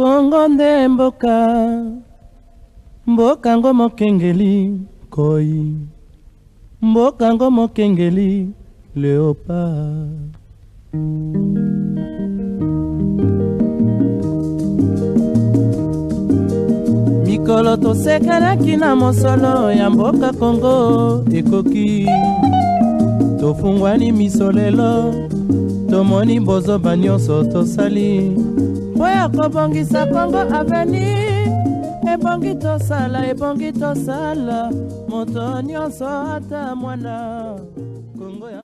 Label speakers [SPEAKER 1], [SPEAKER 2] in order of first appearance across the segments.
[SPEAKER 1] Kongo nde mboka mboka ngo mokengeli koi mboka ngo mokengeli léopard. Mikolo tosekelaki na mosolo ya mboka Kongo ekoki tofungwani misolelo tomoni bozoba nyonso tosali oya kobongisa Kongo aveni ebongi tosala moto nyonso ata mwana Kongo ya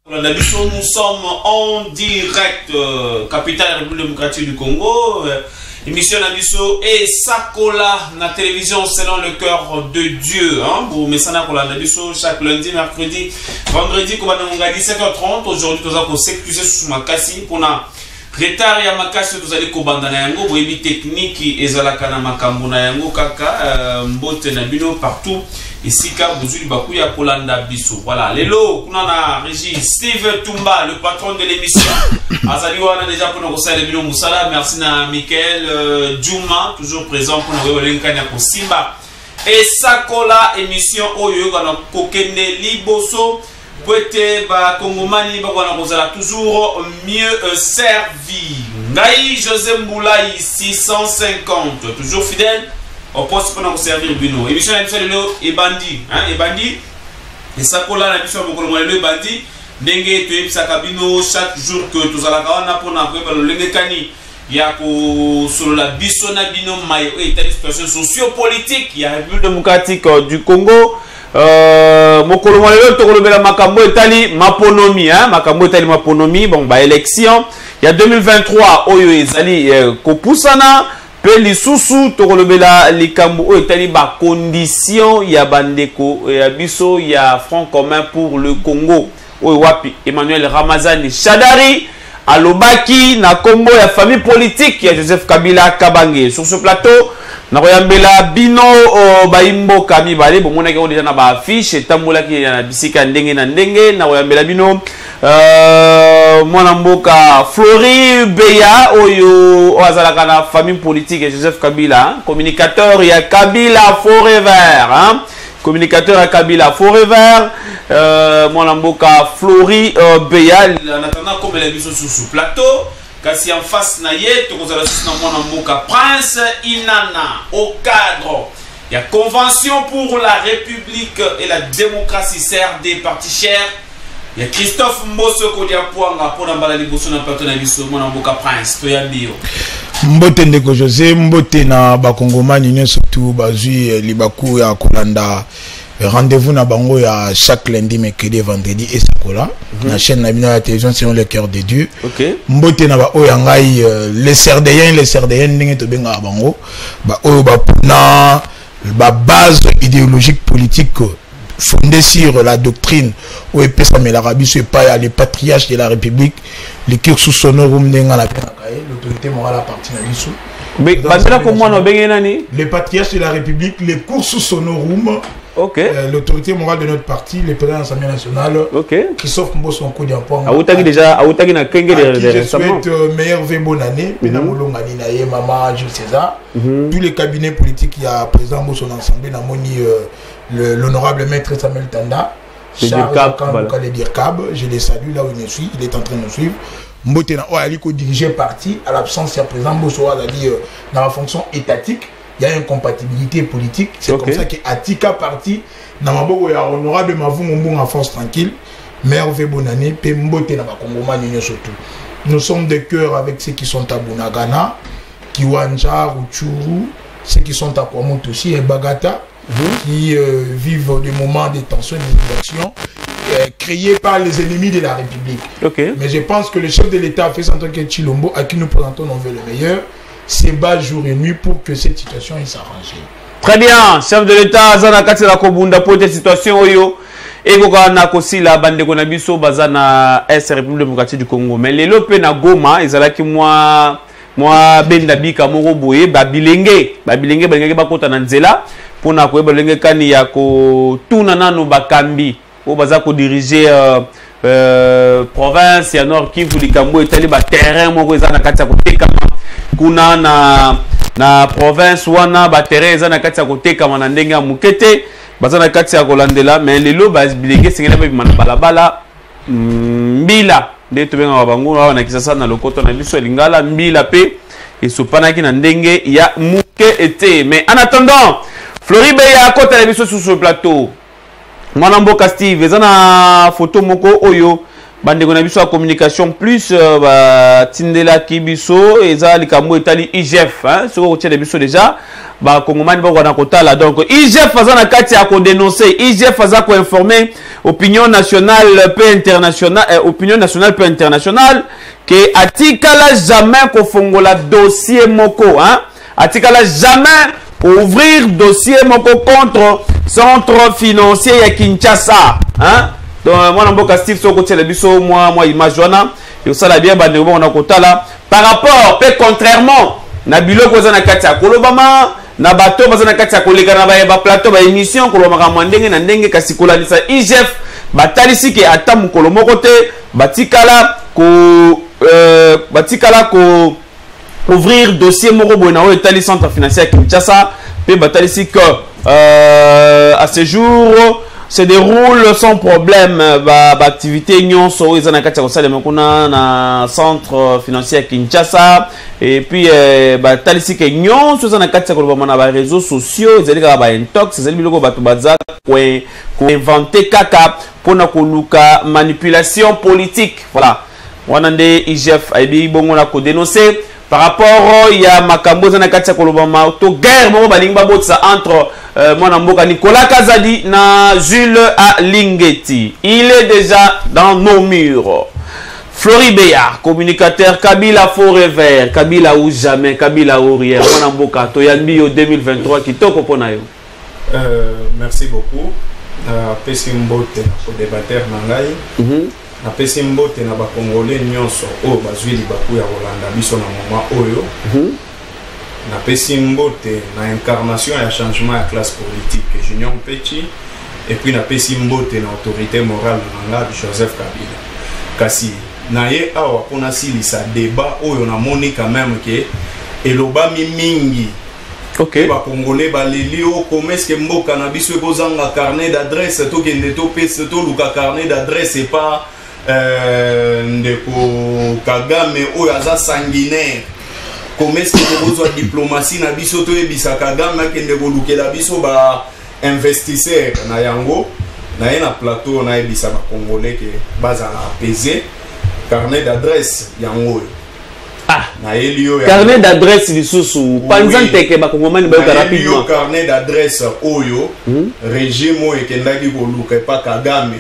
[SPEAKER 2] Nous sommes en direct, capitale République démocratique du Congo. Émission Nabiso et Sakola, la télévision selon le cœur de Dieu. Pour Messana Kola Nabiso, chaque lundi, mercredi, vendredi, comme on a dit 17h30. Aujourd'hui, nous allons s'excuser sur ma cassi pour na retard ya makasi vous allez kobandana yango boyebi technique ezalaka na makambo na yango kaka mbote na bino partout ici ka bozuli bakuya kolanda biso. Voilà, lelo kuna na régie Steve Tumba, le patron de l'émission. Azali wana déjà pour nous saluer bino musala. Merci na Michael Djouma toujours présent pour nous relenka na Simba et Sakola émission oyo kana kokende liboso. Pouete ba Kongomani ba wana kozala toujours mieux servi. Ngai José Mboulaye 650 toujours fidèle au poste pour nous servir bino. Émission la lelo et bandi et bandi et Sakola la mission pour le lelo bandi ndenge to ebisaka bino chaque jour que tozalaka wana pona ko ba lolenge kani ya ko solo la biso na bino mai et telle situation socio-politique ya République démocratique du Congo. Mokolo mwalelo tokolobela makambo etali maponomi makambo etali maponomi bon ba élection ya 2023 oyo ezali kopusana pe lisusu tokolobela likambo oyo etali ba condition ya bandeko ya biso ya Front commun pour le Congo oyo wapi Emmanuel Ramazani Shadari alobaki na kombo ya famille politique ya Joseph Kabila Kabange. Sur ce plateau nakoyambela bino baimbo kami bale bomona ke déjà na ba affiche tambola ki na bisika ndenge na ndenge nakoyambela bino mwana mboka Flori Beya oyo azalaka na famille politique ya Joseph Kabila communicateur ya Kabila Forever communicateur à Kabila Forever mwana mboka Flori Beya en attendant comme la mission sur ce plateau. Kasi en face na ye tokozala sisi na mwana mboka Prince Inana au cadre il y a convention pour la République et la démocratie CRD parti cher. Il y a Christophe Mboso Kodia Pouanga pour mbala liboso na plateau na biso mwana mboka Prince to ya bio.
[SPEAKER 3] Mbote ndeko José mbote na bakongomani nyonso tu bazui libaku ya kolanda rendez-vous na bango ya chaque lundi, mercredi et vendredi et Sakola la chaîne na bino la télévision selon le cœur de Dieu. Mbote na ba oyangai les serdéens ndenge to benga bango ba oyo ba puna ba base idéologique politique fondée sur la doctrine où epesa l'Arabie c'est pas les patriarches de la République les cursus sonorum ndenga la l'autorité morale à partir de l'issue. Mais les patriarches de la République, les cursus sonorum. L'autorité morale de notre parti, le président de l'Assemblée nationale, Christophe Mboso Kodiampong. Je souhaite meilleure bonne année. Maman Jules César. Tous les cabinets politiques, il y a président Mboso dans l'Assemblée, l'honorable maître Samuel Tanda, Charles Dirkab, je les salue là où il me suit, il est en train de nous suivre. Mbotena Oaliko dirigeait parti, à l'absence, il y a président Mboso dans la fonction étatique. Il y a une compatibilité politique. C'est comme ça qu'Atika parti, Namabo ya honorable Mavungu en force tranquille. Merveille bonne année. Pembote na Bakongoma Nino surtout. Nous sommes de cœur avec ceux qui sont à Bunagana, Kiwanja, Ruchuru, ceux qui sont à Kwamoto aussi et Bagata, qui vivent des moments de tension et d'indignation créés par les ennemis de la République. Mais je pense que le chef de l'État a fait en tant que Chilombo, à qui nous présentons nos vœux le meilleur. C'est bas jour et nuit pour que cette situation s'arrange.
[SPEAKER 2] Très bien, chef de l'État, Zana Katsela Kobunda pour cette situation oyo. Et Gokana Kosi la bande Konabiso Bazana S République démocratique du Congo. Mais les lopes na Goma, ils allaient qui moi Bendabi Kamoro Boye, Babilenge Bakota Nanzela, pour na Koe Balenge Kani Yako Tunana no Bakambi, au Bazako diriger province ya Nord Kivu likambo etali ba terrain moko eza na kati ya kotekama kuna na province wana ba terrain eza na kati ya kotekama na ndenge ya mukete baza na kati ya kolandela mais lelo ba bilenge sengela ba bimana balabala mbila nde tobenga bango wana kisasa na lokoto na biso lingala mbila pe esopanaki na ndenge ya muke ete mais en attendant Floribe ya kota na biso sur ce plateau mwana mboka Steve eza na photo moko oyo bandeko na biso ya communication plus tindela ki biso eza likambo etali IGF hein soko kotiela biso déjà ba kongomani ba na kotala donc IGF aza na kati ya ko dénoncer IGF aza ko informer opinion nationale peu internationale opinion nationale peu internationale que atikala jamais ko fongola dossier moko hein atikala jamais ouvrir dossier moko contre centre financier ya Kinshasa hein donc moi namboka Steve soko tele biso moi image wana yo sala bien ba ndeko na kotala par rapport pe contrairement na biloko za na kati ya kolobama na bato baza na kati ya koleka na ba plateau ba émission kolomaka mandenge na ndenge kasi kolalisa IGF batalisi ke ata mukolo moko te batikala ko ouvrir dossier moko boy na o etali centre financier ya Kinshasa pe batalisi que à ce jour se déroule sans problème activité nyonso ezana kati ya kosalema kuna na centre financier ya Kinshasa et puis batalisi ke nyonso ezana kati ya kolobama na ba réseaux sociaux ezali kaka ba intox ezali biloko bato baza ko inventer kaka pona koluka manipulation politique voilà wana nde IGF aibi bongo na ko dénoncer par rapport ya makambo ezana kati ya kolobama to guerre moko balingi babotisa entre mon mboka Nicolas Kazadi na Jules Alingeti. Il est déjà dans nos murs. Floribéa, communicateur Kabila Forever, Kabila ou jamais, Kabila ou rien. Mon mboka Toyambi au 2023 qui toko pona yo.
[SPEAKER 4] Merci beaucoup. Pesimbote pour débatteur nangai. Pesimbote na ba Congolais nyonso o bazwi libaku ya Rolanda biso na moment oyo. Na pesimbote na incarnation ya changement ya classe politique Junior Petit et puis na pesimbote na autorité morale na Joseph Kabila kasi na ye awa pona silisa débat oyo na moni quand même que elobami mingi
[SPEAKER 2] OK
[SPEAKER 4] ba congolais ba lelio comment est-ce que mboka na biso kozanga carnet d'adresse to kende to pese to luka carnet d'adresse et pas ndeko Kagame oyo aza sanguinaire. Comment est-ce que vous avez diplomatie na biso to ebisa Kagame kende kolukela biso ba investisseur na yango na na plateau na ebisa ba congolais que baza na apaiser carnet d'adresse yango na elio
[SPEAKER 2] carnet d'adresse lisusu panzante ke ba congomani ba rapidement
[SPEAKER 4] carnet d'adresse oyo régime oyo ekendaki koluka pa Kagame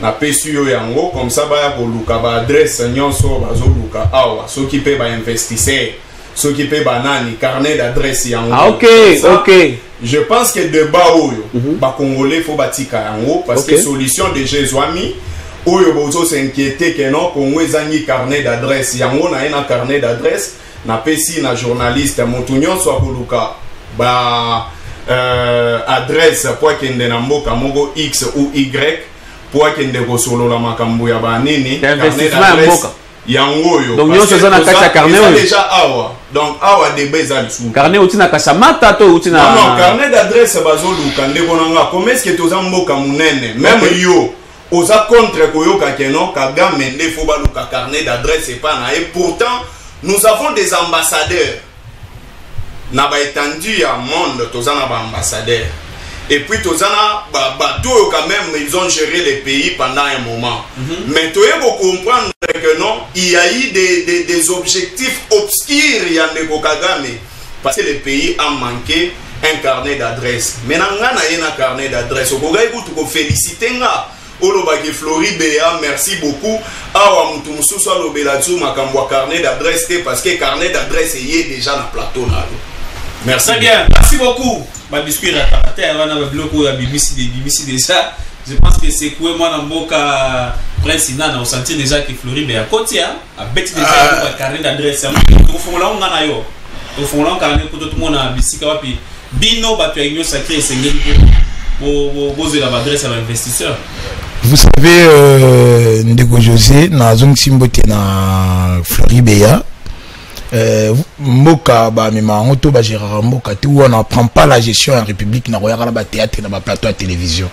[SPEAKER 4] na pesi yo yango comme ça ba ya koluka ba adresse nyonso bazoluka awa soki pe ba investisseur ce qui peut banani carnet d'adresse yango.
[SPEAKER 2] Ah OK, ça, OK.
[SPEAKER 4] Je pense que débat oyo ba congolais faut batika yango parce que solution de Jésuami oyo bozo s'inquiéter que non Congo ezangi carnet d'adresse yango na ena carnet d'adresse na pesi na journaliste motunyo so akoluka ba adresse pour kende na mboka moko X ou Y pour kende ko solo la makambo ya banini carnet d'adresse yangoyo
[SPEAKER 2] donc nyonso za na kati ya carnet oyo
[SPEAKER 4] déjà awa donc awa débat ezali sous
[SPEAKER 2] carnet utina kasamata to utina
[SPEAKER 4] non carnet d'adresse bazoluka ndeko nanga comment est-ce que toza mboka munene même yo oza contre koyoka que non Kagame nde faut baluka carnet d'adresse et pas na et pourtant nous avons des ambassadeurs na ba étendu ya monde toza na ba ambassadeurs et puis tozana bateau quand même ils ont géré les pays pendant un moment mais tu es pour comprendre que non il y a eu des objectifs obscurs il y a Ndeko Kagame parce que le pays a manqué un carnet d'adresse maintenant on a un carnet d'adresse au Congo tu féliciter nga olobaki Floribéa merci beaucoup awa mutu mususu alobela tu makambo carnet d'adresse parce que carnet d'adresse est déjà dans plateau là. Merci
[SPEAKER 2] bien, merci beaucoup. Ma biscuit ratataire wana ba bloko ya bimisi déjà. Je pense que c'est quoi moi dans boka prince nana on sentit déjà que Floribéa kotia a beti déjà le carnet d'adresse. Au fond là on a yo. Au fond là on carnet pour tout le monde na bisika wapi. Bino ba tu union sacré sengeli pour poser la adresse à l'investisseur.
[SPEAKER 3] Vous savez, Ndeko José, na zone Simbote na Floribéa, Mboka, Mboka, on n'apprend pas la gestion en République, na théâtre, na plateau à télévision.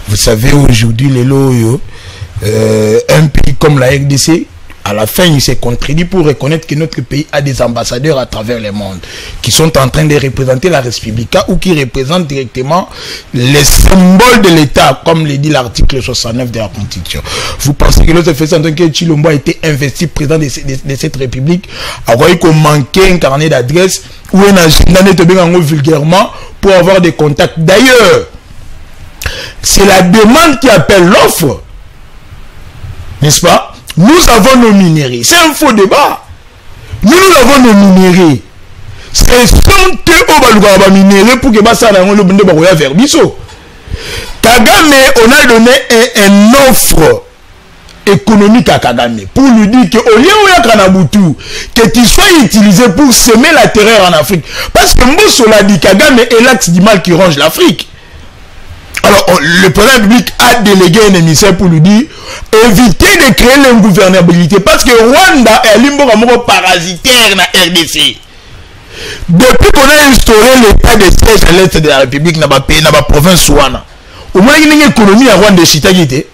[SPEAKER 3] Vous savez, aujourd'hui, les loyaux, un pays comme la RDC, à la fin, il s'est contredit pour reconnaître que notre pays a des ambassadeurs à travers le monde qui sont en train de représenter la République ou qui représentent directement les symboles de l'État, comme le dit l'article 69 de la Constitution. Vous pensez que l'autre fait ça en tant que Chilombo a été investi président de cette République, alors qu'il manquait un carnet d'adresse ou un agenda vulgairement pour avoir des contacts. D'ailleurs, c'est la demande qui appelle l'offre, n'est-ce pas? Nous avons nos minéraux. C'est un faux débat. Nous avons nos minéraux. Ce sont eux qui ont minéraux pour que ça le vers Bisso. Kagame, on a donné une offre économique à Kagame pour lui dire que au lieu que tu sois utilisé pour semer la terreur en Afrique. Parce que Mbosso l'a dit, Kagame est l'axe du mal qui ronge l'Afrique. Alors, le président public a délégué un émissaire pour lui dire éviter de créer l'ingouvernabilité parce que Rwanda est un parasitaire dans la RDC. Depuis qu'on a instauré l'état de siège à l'est de la République, dans la province Ouana, au moins il y a une économie à Rwanda de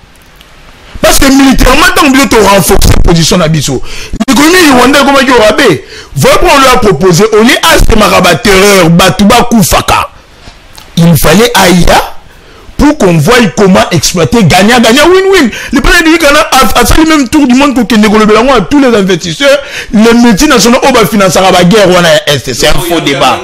[SPEAKER 3] parce que militairement, on doit renforcer la position d'Abisso. L'économie du Rwanda, comment il y aura bé? Voilà pourquoi on lui a proposé, au lieu de terreur, Batouba Koufaka, il fallait Aïa pour qu'on voie comment exploiter gagnant-gagnant, win-win. Le président dit a fait le même tour du monde pour qu'il négocier à tous les investisseurs, les multinationaux qui financent la guerre. C'est un faux débat.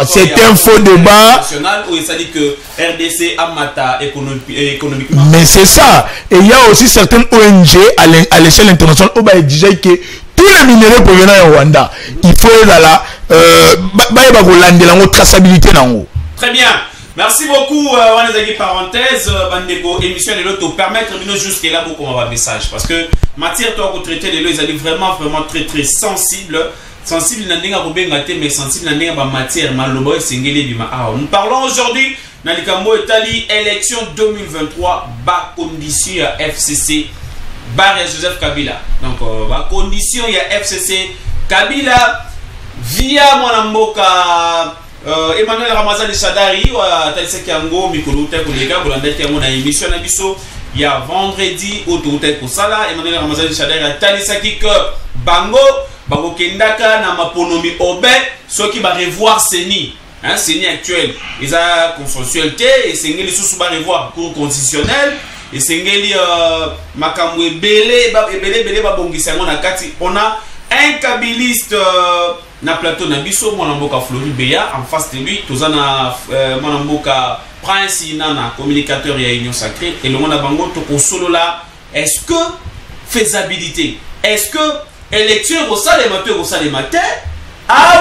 [SPEAKER 3] C'est un faux débat.
[SPEAKER 2] Où il s'agit que RDC a mata économiquement.
[SPEAKER 3] Mais c'est ça. Et il y a aussi certaines ONG à l'échelle internationale qui ont dit que tous les minéraux provenant de Rwanda, il faut la traçabilité.
[SPEAKER 2] Très bien. Merci beaucoup, Wanezagi parenthèse, Bandego, émission de l'auto, permettre de nous jusqu'à là beaucoup un message. Parce que matière, toi, pour traiter les lois, ils allaient vraiment très sensible. Sensible, mais sensible, matière, malobo, singeli, bima. Nous parlons aujourd'hui, Nalikambo Etali, élection 2023, bas condition à FCC, Barre Joseph Kabila. Donc, bas condition, il y a FCC Kabila, via Mwanamboka. Emmanuel Ramazan Chadari wa Taïsek Yango Mikoluta Kolega Bolandete Yamona émission na biso il y a vendredi autour ko sala Emmanuel Ramazan Chadari a Taïsek que bango bango kendaka na maponomi obe ceux qui va revoir Seni hein Seni actuel ils a consensualité et sengeli sous ba revoir cour constitutionnel et sengeli makambo ebele ba bongisa ngona kati on a un kabiliste na plateau na biso Mwanamboka Floribéa en face de lui tozana Mwanamboka Prince Nana communicateur ya Union Sacrée et le monde bango to solo là est-ce que faisabilité est-ce que élection au salé matin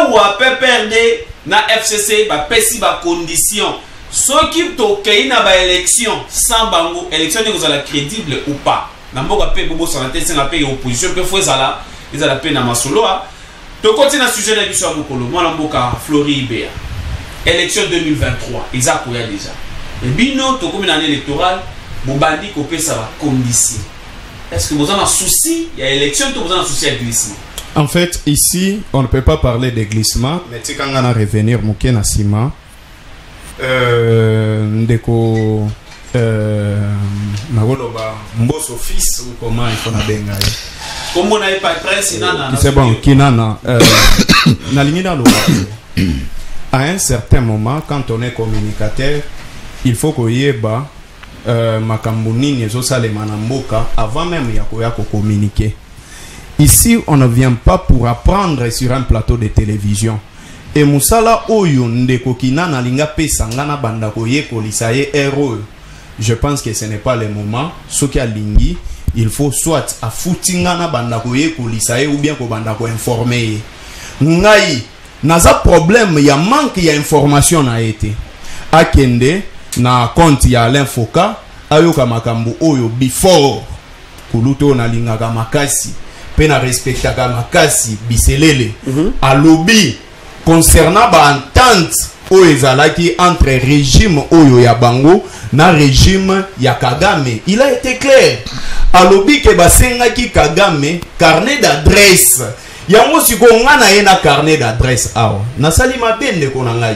[SPEAKER 2] ou à PPRD na FCC ba pesi ba condition ceux qui to na ba élection sans bango élection ne la crédible ou pas na mboka pe bobo santé c'est na pe opposition pe faut ça ils ont la peine à Masoloa. Tu continues à sujet de l'émission à Mokolo, Mwanamboka Floribéa. Élection 2023, ils ont déjà. Mais bino, tu comme une année électorale, vous bandit copé ça va condition. Est-ce que vous avez un souci? Il y a élection, tu vous avez un souci avec glissement?
[SPEAKER 5] En fait, ici, on ne peut pas parler de glissement, mais tu sais quand on a revenir Mouké Nassima, Ndeko Magoloba, Mbosso fils ou comment il faut la bengaï.
[SPEAKER 2] Comme on n'avait pas presse,
[SPEAKER 5] c'est bon, Kinana. À un certain moment, quand on est communicateur, il faut qu'on y ait Makambunini et Manamboka avant même de communiquer. Ici, on ne vient pas pour apprendre sur un plateau de télévision. Et Moussala Oyo Ndeko Kinana Linga Pesangana Bandakoye Kolisaye Héros. Je pense que ce n'est pas le moment. Ce qui a lingi. Il faut soit à foutingana bandakoye kolisaye ou bien ko bandako informer. Ngai naza problème ya manque ya information na été. Akende na compte ya Alain Foka ayoka makambo oyo before kuluto na lingaka makasi pe na respectaka makasi biselele alobi concernant ba entente oyo ezalaki entre régime oyo ya bango na régime ya Kagame. Il a été clair. Alobi ke basengaki Kagame carnet d'adresse. Yango siko ngana yena carnet d'adresse awa. Nasali mabende kona ngai.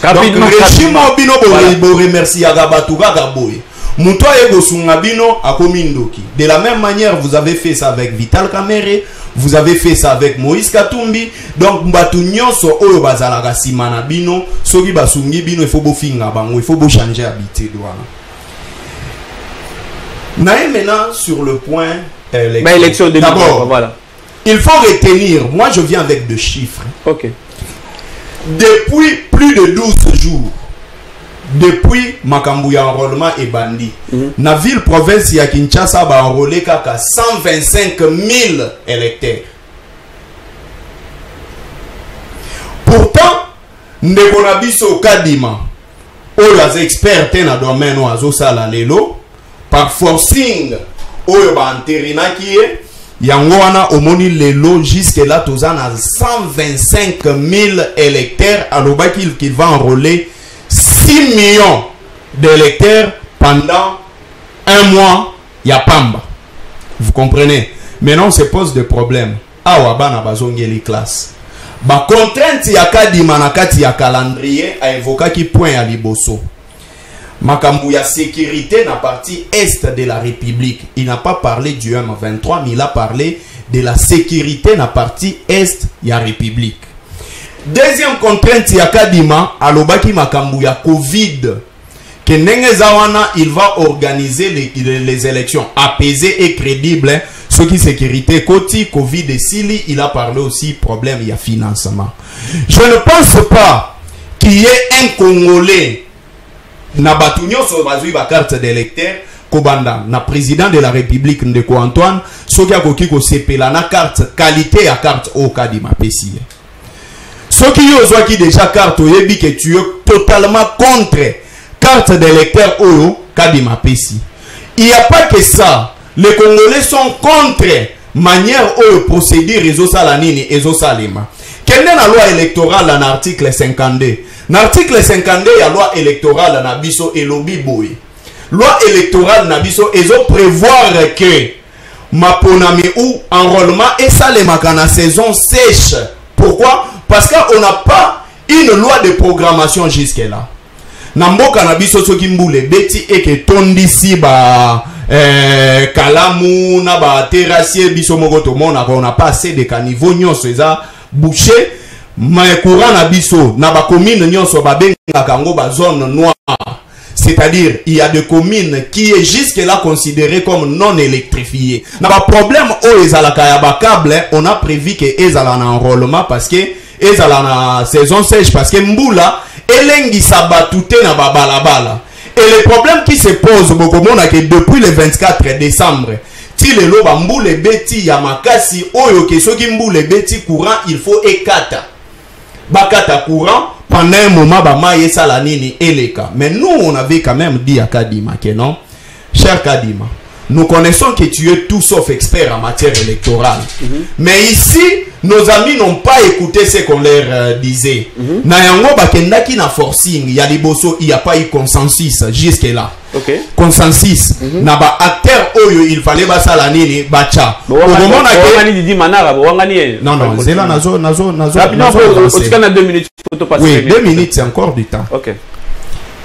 [SPEAKER 5] Donc régime obino bo remercie ya batu kaka boye. Muto ego sungabino akomindoki. De la même manière, vous avez fait ça avec Vital Kamerhe, vous avez fait ça avec Moïse Katumbi. Donc mbatu nyonso oyo bazalaka simana bino, soki basungi bino il faut bo finga bango, il faut bo changer habitude wana. Naé maintenant sur le point
[SPEAKER 6] élection de
[SPEAKER 5] d'abord,
[SPEAKER 6] voilà.
[SPEAKER 5] Il faut retenir, moi je viens avec 2 chiffres.
[SPEAKER 6] OK.
[SPEAKER 5] Depuis plus de 12 jours, depuis makambu ya enrôlement et bandi, na ville province ya Kinshasa ba enrôlé kaka 125 000 électeurs. Pourtant, ndeko na biso Kadima, oyo az expert na domaine ozo sala lelo, par forcing oyo ba anterinaki ye, yango wana omoni lelo jusque là tozana 125 000 électeurs alobaki qu'il va enrôler 6 millions d'électeurs pendant un mois ya pamba. Vous comprenez? Maintenant on se pose des problèmes. Awa bana bazongi les classes. Ba contrainte ya Kadima na kati ya calendrier a évoqué qui point à liboso. Makambu ya sécurité na partie est de la République. Il n'a pas parlé du M23, mais il a parlé de la sécurité na partie est ya République. Deuxième contrainte ya Kadima alobaki makambu ya Covid. Que Nengezawana il va organiser les élections apaisées et crédibles. Hein. Ce qui sécurité côté Covid et Sili, il a parlé aussi problème ya financement. Je ne pense pas qu'il y ait un Congolais na batu nyonso bazui ba carte d'électeur kobanda na président de la République Ndeko Antoine soki akoki ko sepela na carte qualité ya carte au Kadima pesi. Soki yo zwaki déjà carte oyebi que tu es totalement contre carte d'électeur oyo Kadima pesi. Il n'y a pas que ça. Les Congolais sont contre manière oyo procédure ezo sala nini ezo salema. Quelle est la loi électorale en article 52? L'article 52 il y a loi électorale na biso elobi boy. Loi électorale na biso ezo prévoir que maponami ou enrôlement et ça les makana saison sèche. Pourquoi? Parce qu'on n'a pas une loi de programmation jusque là. Namboka na biso soki mbule beti eke tondisi ba kalamu na ba terrassier biso moko to mona on n'a pas assez de caniveau nyonso eza boucher. Mais courant na biso na ba commune nyonso ba benga kango ba zone noire, c'est-à-dire il y a des communes qui est jusque là considérées comme non électrifiées. Na ba problème o ezalaka ya ba câble, on a prévu que ezala na enrôlement parce que ezala na saison sèche parce que mbula elengi sabatute na ba balabala. Et le problème qui se pose bokomona que depuis le 24 décembre ti le loba mbule beti ya makasi oyo ke soki mbule beti courant il faut ekata bakata courant pendant un moment bama yesa la nini eleka. Mais nous on avait quand même dit à Kadima que non, cher Kadima, nous connaissons que tu es tout sauf expert en matière électorale. Mais ici nos amis n'ont pas écouté ce qu'on leur disait. Na yango bakendaki na forcing ya liboso, il n'y a pas eu consensus jusque là.
[SPEAKER 6] Okay.
[SPEAKER 5] Consensus na ba acteur oyo il fallait basala nini bacha
[SPEAKER 6] au moment que Didi Manara
[SPEAKER 5] non c'est là nazo
[SPEAKER 6] on 2 minutes pour passer.
[SPEAKER 5] Oui, 2 minutes c'est encore du temps.
[SPEAKER 6] OK.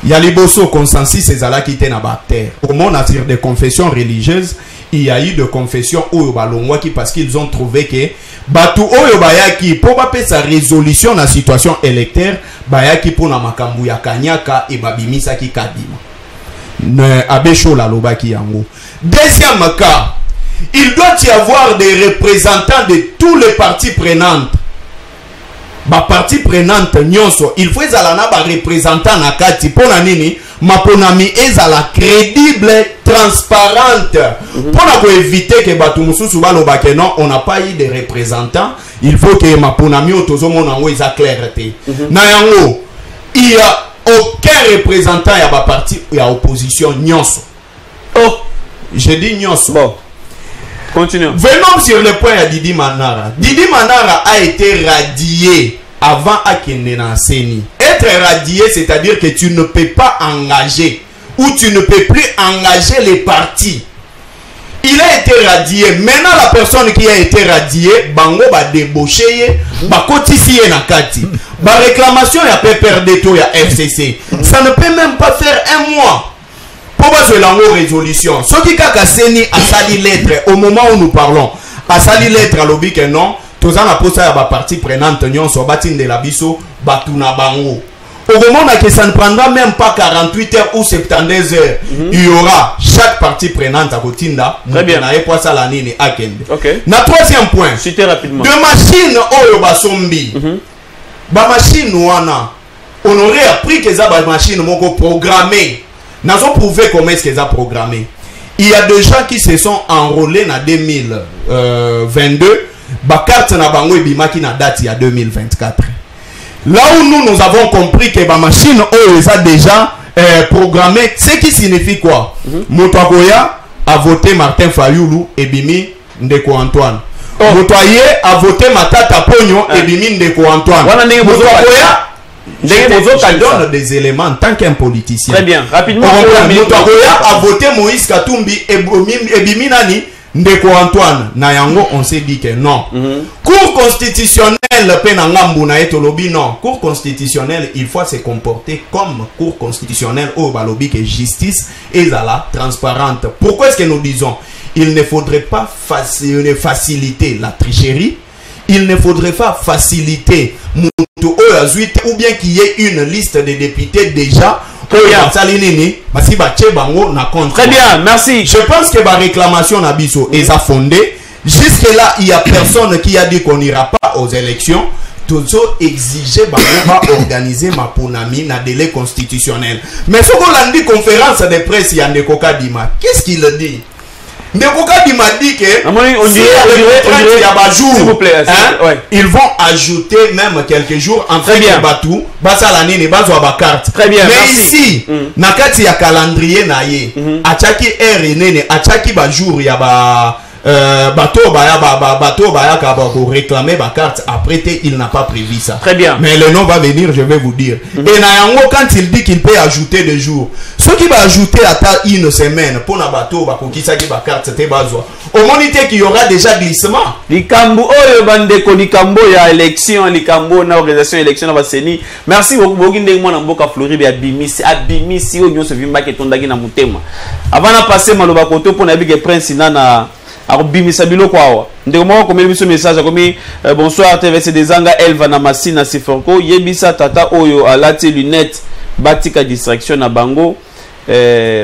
[SPEAKER 5] Il y a les bosso consensus et zala qui na ba acteur au moment sur des confessions religieuses il y a eu de confessions oyo balongwa qui parce qu'ils ont trouvé que batu oyo bayaki pour ba sa résolution na situation électorale bayaki pour na makambu ya kanyaka et babimisa ki Kadima. Deuxième cas, il doit y avoir des représentants de tous les parties prenantes. Ba partie prenante nyonso, il faut ezala ba représentant na kati pona nini maponami ezala crédible, transparente. Pour éviter que batu mususu baloba que non, on n'a pas eu de représentants, il faut que maponami otozomona ngo eza clarté. Na yango, il y a aucun représentant ya ba parti ya opposition nyonso. Oh, je dis nyonso.
[SPEAKER 6] Bon. Continuons.
[SPEAKER 5] Venons sur le point à Didi Manara. Didi Manara a été radié avant Akende na Seni. Être être radié, c'est-à-dire que tu ne peux pas engager ou tu ne peux plus engager les partis. Il a été radié. Maintenant, la personne qui a été radiée, bango va débaucher, va cotiser na kati. Ba réclamation ya PPRD to ya FCC. Ça ne peut même pas faire un mois. Pour passer la résolution. Ce qui a seni a sali lettre au moment où nous parlons. A sali lettre à l'objet que non. Tous en a posé à la partie prenante nyon sur batin de la biso batuna bango. Au moment que ça ne prendra même pas 48 heures ou 72 heures, il y aura chaque partie prenante à Kotinda.
[SPEAKER 6] Très bien.
[SPEAKER 5] Okay. Na troisième point.
[SPEAKER 6] Citez rapidement.
[SPEAKER 5] De machines oyo basombi. Ba machine wana. On aurait appris que ça ba machine moko programmée. Nous avons prouvé comment est-ce qu'ils ont programmé. Il y a des gens qui se sont enrôlés en 2022. Ba carte na bango ebimaki na date il y a 2024. Là où nous avons compris que la machine a déjà programmé, ce qui signifie quoi? Motoakoya a voté Martin Fayoulou et Bimi Ndeko Antoine. Motoye a voté Matata Pogno et Bimi Ndeko Antoine. Motoakoya donne des éléments en tant qu'un politicien.
[SPEAKER 6] Très bien, rapidement.
[SPEAKER 5] Motoakoya a voté Moïse Katumbi et Bimi Nani Ndeko Antoine. Nayango, on s'est dit que non. Cour constitutionnelle, non. Cour constitutionnelle, il faut se comporter comme cour constitutionnelle au balobi que justice est à la transparente. Pourquoi est-ce que nous disons il ne faudrait pas faciliter la tricherie, il ne faudrait pas faciliter ou bien qu'il y ait une liste de députés déjà. Très
[SPEAKER 6] bien, merci.
[SPEAKER 5] Je pense que la réclamation Nabiso est fondée. Jusque-là, il n'y a personne qui a dit qu'on n'ira pas aux élections. Toujours exiger organiser ma ponami na délai constitutionnel. Mais ce qu'on a dit conférence de presse, il y a Ndeko Kadima. Qu'est-ce qu'il dit? Ndeko Kadima dit que ils vont ajouter même quelques jours en train de Batou, Basalani ne bazo ba carte.
[SPEAKER 6] Très bien.
[SPEAKER 5] Mais
[SPEAKER 6] merci.
[SPEAKER 5] Ici, nakati ya calendrier na ye, achaki nene, achaki ba jour ya ba bateau baya pour réclamer ma carte après il n'a pas prévu ça.
[SPEAKER 6] Très bien.
[SPEAKER 5] Mais le nom va venir, je vais vous dire. Et Nayango, quand il dit qu'il peut ajouter des jours, ce qui va ajouter à une semaine pour na bateau qui sa carte c'était bazoa. Au monité qu'il y aura déjà glissement.
[SPEAKER 6] Likambo oyo bandeko likambo ya élection likambo na organisation élection na baseni. Merci beaucoup boginde mwana mboka Floride abimisi oyo nyonso vimba ke tondaki na mutema. Avant na passer maloba koto pour na bige prince na Bimisa biloko awa ndeko moko komeli biso message komi bonsoir TVC des Anga Elva na Masina Siforko yebisa tata oyo alati lunette batika distraction na bango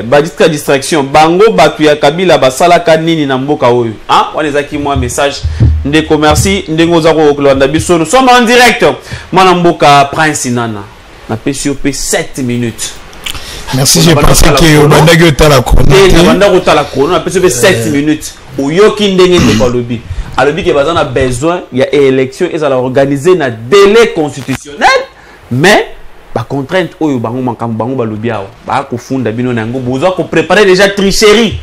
[SPEAKER 6] batika distraction bango batu ya Kabila basalaka nini na mboka oyo wanezaki moi message ndeko merci ndengo za ko kolanda biso nous sommes en direct mwana mboka Prince Nana na PCOP 7 minutes.
[SPEAKER 3] Merci, j'ai pensé que au bandage la
[SPEAKER 6] chrono, on a peut 7 minutes. Au yoki ndenge de balobi. Alobi que bazana besoin, il y a élection et ça va organiser na délai constitutionnel, mais ba contrainte oyo bango makambo bango balobi awa. Ba ko funda bino nango besoin ko préparer déjà tricherie.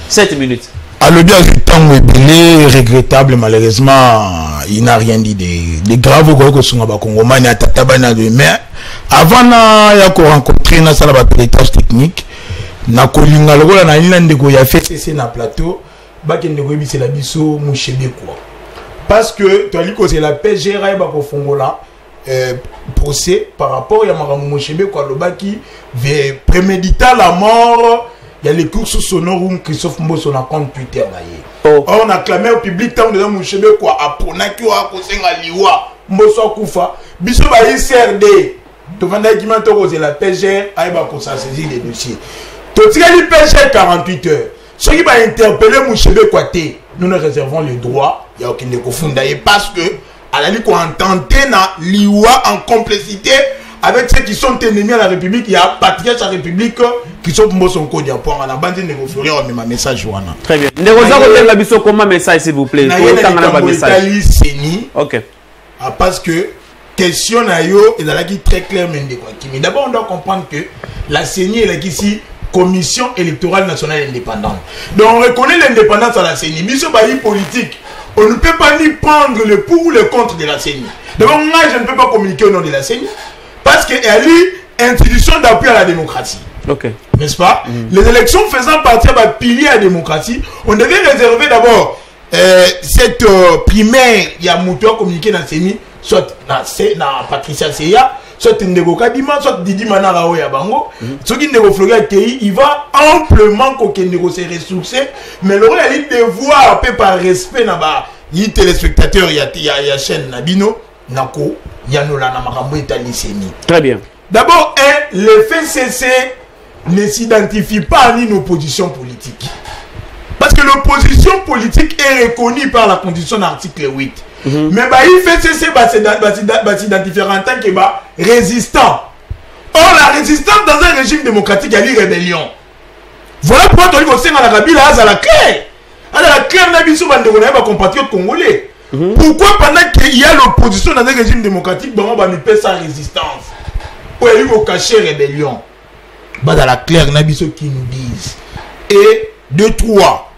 [SPEAKER 6] 7 minutes.
[SPEAKER 3] Alobi a temps belé regrettable malheureusement, il n'a rien dit de grave ko sunga ba kongomani atatabana de mais avant ya ko rencontrer na sala ba pilotage technique na kolinga lokola na ina ndeko ya FCC na plateau ba kende ko bisela biso mushebe quoi parce que tu ali ko c'est la PGR ba ko fongola procès par rapport ya maramu mushebe quoi lo baki prémédita la mort. Il y a les courses sonores où Christophe Mbosso na compte Twitter d'ailleurs. On a clamé au public tant de mushebe quoi aponaki wa ko senga liwa Mbosso kufa biso ba ICRD. Tu vas dire que c'est la PGR, pour ça saisir les dossiers. Tu as dit PGR 48 heures. Ceux qui vont interpeller Mouchebe Kouate, nous ne réservons le droit. Il n'y a aucun déconfond d'ailleurs parce que, à la limite, on entend l'IWA en complicité avec ceux qui sont ennemis à la République. Il y a patriotes à la République qui sont pour son code. On a bandé négocier, on met un message.
[SPEAKER 6] Très bien. Négocier, comment message s'il vous plaît?
[SPEAKER 3] Ok. Parce que question nayo et là qui très clair mais d'abord on doit comprendre que la CENI est ici commission électorale nationale indépendante. Donc on reconnaît l'indépendance à la CENI. Mais ce pays politique, on ne peut pas ni prendre le pour ou le contre de la CENI. D'abord moi je ne peux pas communiquer au nom de la CENI. parce qu'elle est institution d'appui à la démocratie.
[SPEAKER 6] Ok.
[SPEAKER 3] N'est-ce pas? Les élections faisant partie d'un pilier à la démocratie, on devait réserver d'abord cette primaire, il y a Moutoua communiqué dans CENI, soit dans Patricia Seya, soit Ndego Kadima, soit Didi Manara Oya Bango. Ce qui Ndego Flori accueilli, il va amplement se ressourcer, mais l'aurait a le devoir, par respect, il y a téléspectateurs, il y a chaîne Nabino, Nako, Yanola Namarambo et Talisemi.
[SPEAKER 6] Très bien.
[SPEAKER 3] D'abord, le FCC ne s'identifie pas à une opposition politique. Parce que l'opposition politique est reconnue par la condition de l'article 8. Mais il FCC va s'identifier en tant que résistant. Or, la résistance dans un régime démocratique, il y a une rébellion. Voilà pourquoi on dit que la Kabila a la clé. La clé, on a vu souvent des compatriotes congolais. Pourquoi pendant qu'il y a l'opposition dans un régime démocratique, on va nous faire sa résistance? Où il faut cacher rébellion. Dans la claire, on a vu ceux qui nous disent. Et 2, 3.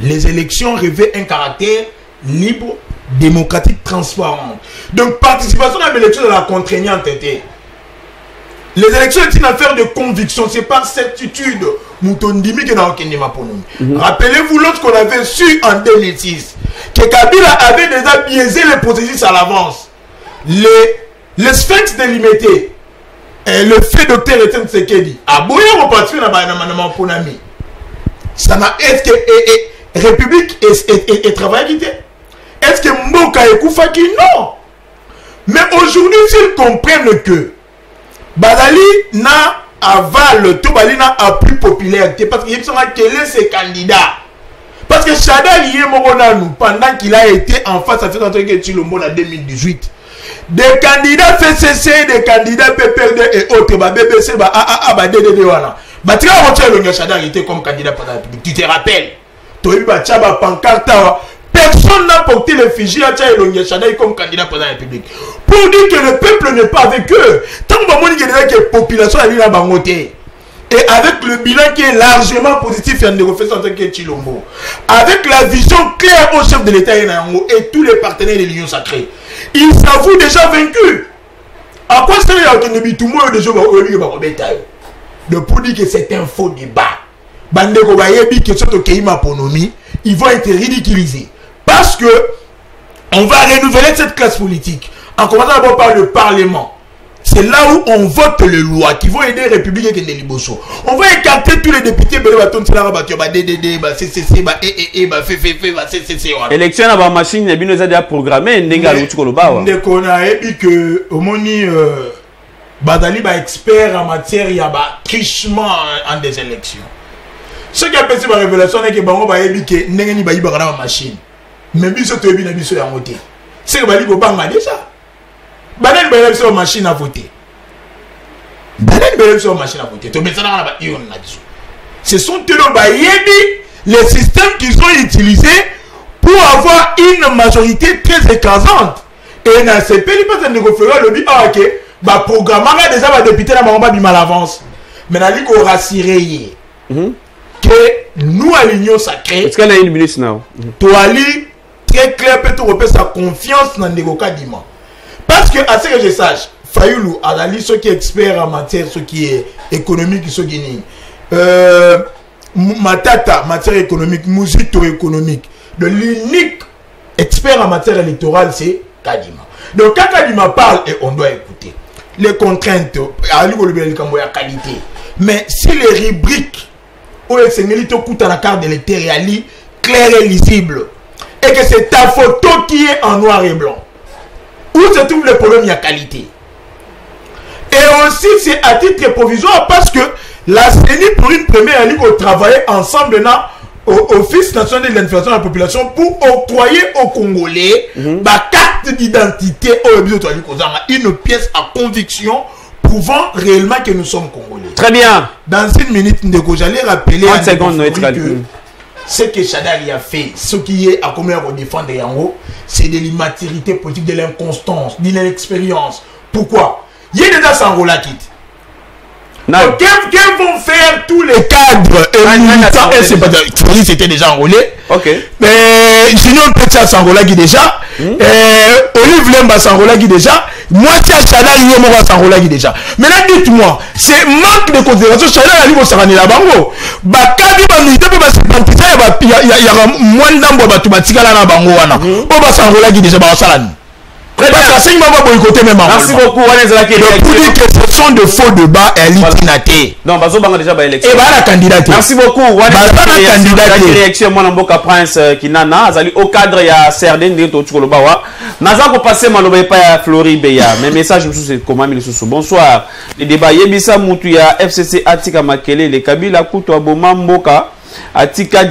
[SPEAKER 3] Les élections revêtent un caractère libre, démocratique, transparent. Donc, participation à l'élection de la contraignante. Les élections est une affaire de conviction, c'est par certitude. Rappelez-vous lorsqu'on avait su en 2006 que Kabila avait déjà biaisé les processus à l'avance. Les sphinx délimité, le fait docteur Etienne Tshisekedi, a bouillé au parti dans Ponami. Ça n'a est-ce que République et travail quitté? Est-ce que Mboka et Koufaki? Non. Mais aujourd'hui, s'ils comprennent que Badali n'a aval, Tobali n'a appui populaire, parce qu'il sera quel est ses candidats. Parce que Chada lié Moronanou, pendant qu'il a été en face à faire entrer Chilombo en 2018, des candidats FCC, des candidats PPRD et autres, BBC, DDD, voilà. Tu as retiré le Chada était comme candidat pour la République. Tu te rappelles? Tu as eu Chaba Pankarta. Personne n'a porté l'effigie à Tchaïlongia Chadaï comme candidat pour la République. Pour dire que le peuple n'est pas avec eux. Tant que la population est là bas. Et avec le bilan qui est largement positif, il y a des reflets en tant que Chilombo. Avec la vision claire au chef de l'État et tous les partenaires de l'Union sacrée, ils s'avouent déjà vaincus. À quoi ça veut dire que tout le monde est déjà au bétail? De pour dire que c'est un faux débat. Bandeko Bayebi, que ce que ils vont être ridiculisés. Parce que on va renouveler cette classe politique. En commençant d'abord par le Parlement. C'est là où on vote les lois qui vont aider la République et les Liboso. On va écarter tous les députés.
[SPEAKER 6] Élection à la machine, il y a déjà programmé.
[SPEAKER 3] On a dit que Badali est expert en matière de trichement en des élections. Ce qui a passé par révélation, c'est que Bango va dire que n'est pas une machine. Mais biso to ebi na biso ya voter. C'est que bali ko banga déjà. Banen ba élection machine à voter. Banen ba élection machine à voter. To metana na ba yon na biso. Ce sont eux ba yebi les systèmes qu'ils ont utilisés pour avoir une majorité très écrasante. Et na CP li pas de négocier le bi OK. Ba programme déjà ba député na ba bi mal avance. Mais na li ko rassurer. Que nous à l'Union sacrée.
[SPEAKER 6] Est-ce qu'elle a une ministre now?
[SPEAKER 3] Toali très clair peut repérer sa confiance dans Ndego Kadima. Parce que à ce que je sache, Fayoulou a la liste qui est expert en matière ce qui est économique ce qui est Matata matière économique, Mouzito économique. L'unique expert en matière électorale c'est Kadima. Donc quand Kadima parle et on doit écouter les contraintes à la qualité. Mais si les rubriques où c'est militaire coûte à la carte de l'électeur est clair et lisible et que c'est ta photo qui est en noir et blanc, où se trouve le problème, il y a qualité. Et aussi c'est à titre provisoire parce que la CENI pour une première année qu'on travaillait ensemble là au Office national de l'information de la population pour octroyer aux Congolais ma carte d'identité une pièce à conviction prouvant réellement que nous sommes Congolais.
[SPEAKER 6] Très bien.
[SPEAKER 3] Dans une minute, j'allais rappeler
[SPEAKER 6] à secondes,
[SPEAKER 3] que ce que Chadari a fait, ce qui est à combien on défendre Yango, c'est de l'immaturité politique, de l'inconstance, de l'inexpérience. Pourquoi? Il y a déjà Sangola quitte. Qu'est-ce vont faire tous les cadres et militants? C'était déjà enrôlé.
[SPEAKER 6] Ok.
[SPEAKER 3] Mais sinon, peut-être Sangola qui déjà. Olive Lemba Sangola qui déjà. Moi, c'est Chanel, il y a Sangola qui déjà. Maintenant, dites-moi, c'est manque de considération. Chanel, il y a Sarani la bango. Bakadi, il y a moins d'ambo, batubatika la bango. On va Sangola qui déjà, Salani.
[SPEAKER 2] Merci beaucoup.
[SPEAKER 3] Le que ce sont de faux débats et l'itinaté.
[SPEAKER 6] Non, bazo banga déjà ba élection.
[SPEAKER 3] Et bah la candidate.
[SPEAKER 6] Merci beaucoup. La réaction mon Mboka Prince Kinana azali au cadre ya CRD ndito tukolobawa. Naza ko passer maloba pa ya Flori Beya. Mes messages c'est comment il sous. Bonsoir. Le débat yebisa mutu ya FCC Atika Makele le Kabila kuto aboma Mboka Atika